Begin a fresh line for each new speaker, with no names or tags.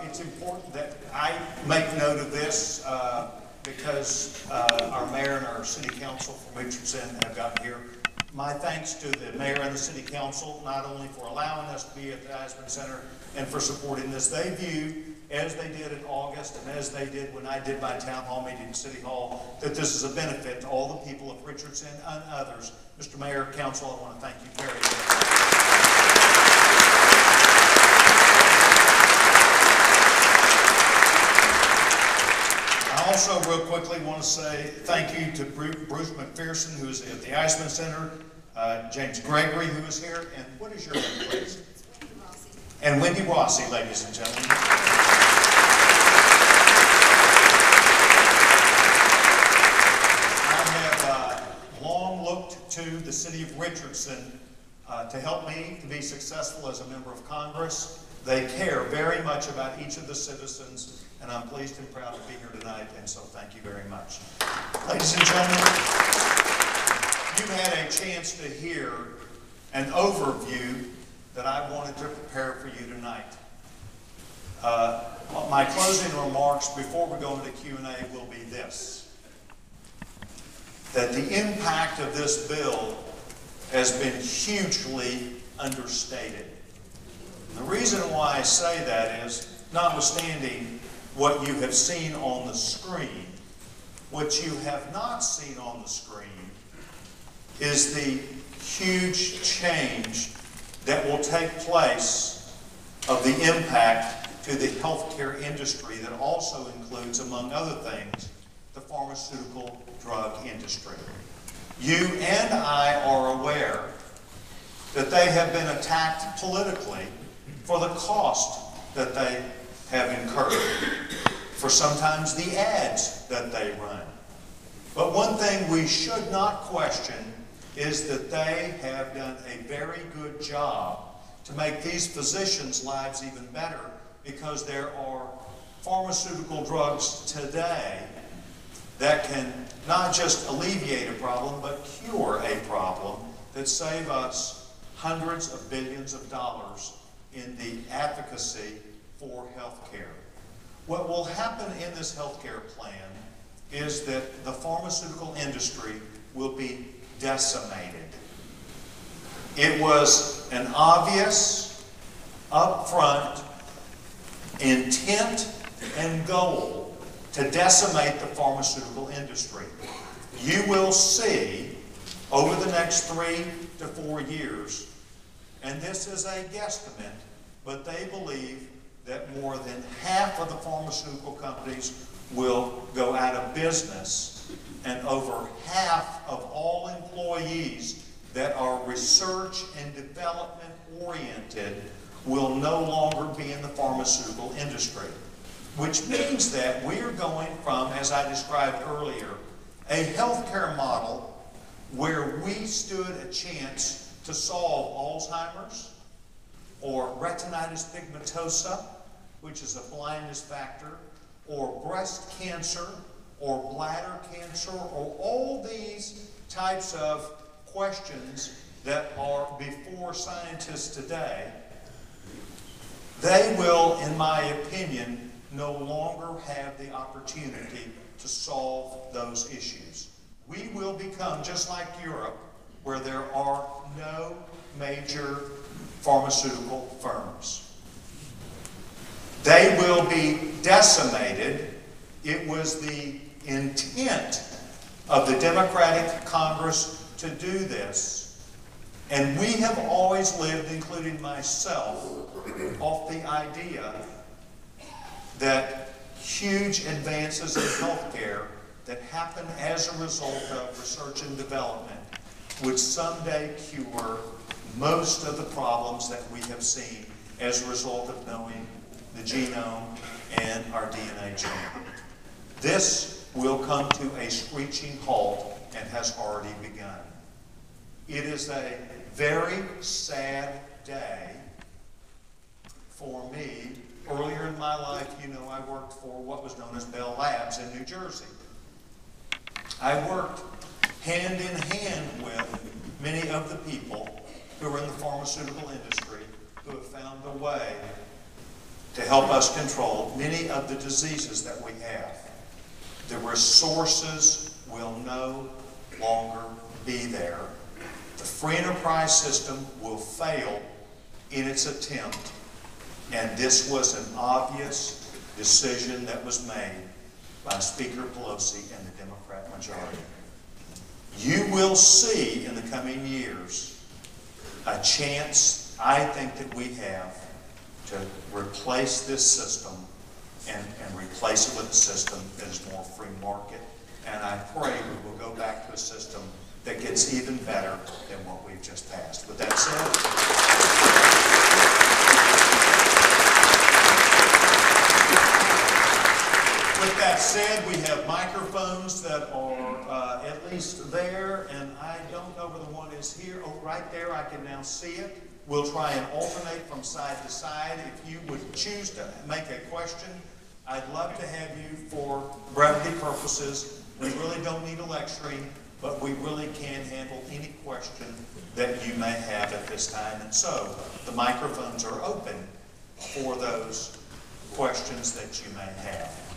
It's important that I make note of this because our mayor and our city council from Richardson have gotten here. My thanks to the mayor and the city council, not only for allowing us to be at the Eisemann Center and for supporting this. They view, as they did in August and as they did when I did my town hall meeting in City Hall, that this is a benefit to all the people of Richardson and others. Mr. Mayor, council, I want to thank you very much. I also real quickly want to say thank you to Bruce McPherson, who is at the Eisemann Center, James Gregory, who is here, and what is your name, please? And Wendy Rossi, ladies and gentlemen. I have long looked to the city of Richardson to help me to be successful as a member of Congress. They care very much about each of the citizens, and I'm pleased and proud to be here tonight, and so thank you very much. Ladies and gentlemen, you've had a chance to hear an overview that I wanted to prepare for you tonight. My closing remarks before we go into Q&A will be this: that the impact of this bill has been hugely understated. And the reason why I say that is, notwithstanding what you have seen on the screen, what you have not seen on the screen is the huge change that will take place of the impact to the healthcare industry that also includes, among other things, the pharmaceutical drug industry. You and I are aware that they have been attacked politically for the cost that they have incurred, for sometimes the ads that they run. But one thing we should not question is that they have done a very good job to make these physicians' lives even better, because there are pharmaceutical drugs today that can not just alleviate a problem, but cure a problem that save us hundreds of billions of dollars in the advocacy for health care. What will happen in this health care plan is that the pharmaceutical industry will be decimated. It was an obvious, upfront intent and goal to decimate the pharmaceutical industry. You will see over the next 3 to 4 years, and this is a guesstimate, but they believe that more than half of the pharmaceutical companies will go out of business, and over half of all employees that are research and development oriented will no longer be in the pharmaceutical industry. Which means that we are going from, as I described earlier, a healthcare model where we stood a chance to solve Alzheimer's or retinitis pigmentosa, which is a blindness factor, or breast cancer, or bladder cancer, or all these types of questions that are before scientists today. They will, in my opinion, no longer have the opportunity to solve those issues. We will become just like Europe, where there are no major pharmaceutical firms. They will be decimated. It was the intent of the Democratic Congress to do this. And we have always lived, including myself, off the idea that huge advances in healthcare that happen as a result of research and development would someday cure most of the problems that we have seen as a result of knowing the genome and our DNA genome. This will come to a screeching halt and has already begun. It is a very sad day for me. Earlier in my life, you know, I worked for what was known as Bell Labs in New Jersey. I worked hand in hand with many of the people who are in the pharmaceutical industry who have found a way to help us control many of the diseases that we have. The resources will no longer be there. The free enterprise system will fail in its attempt, and this was an obvious decision that was made by Speaker Pelosi and the Democrat majority. You will see in the coming years a chance, I think, that we have to replace this system and replace it with a system that is more free market. And I pray we will go back to a system that gets even better than what we've just passed. With that said, we have microphones that are at least there, and I don't know where the one is here. Oh, right there, I can now see it. We'll try and alternate from side to side. If you would choose to make a question, I'd love to have you for brevity purposes. We really don't need a lecturing, but we really can handle any question that you may have at this time. And so the microphones are open for those questions that you may have.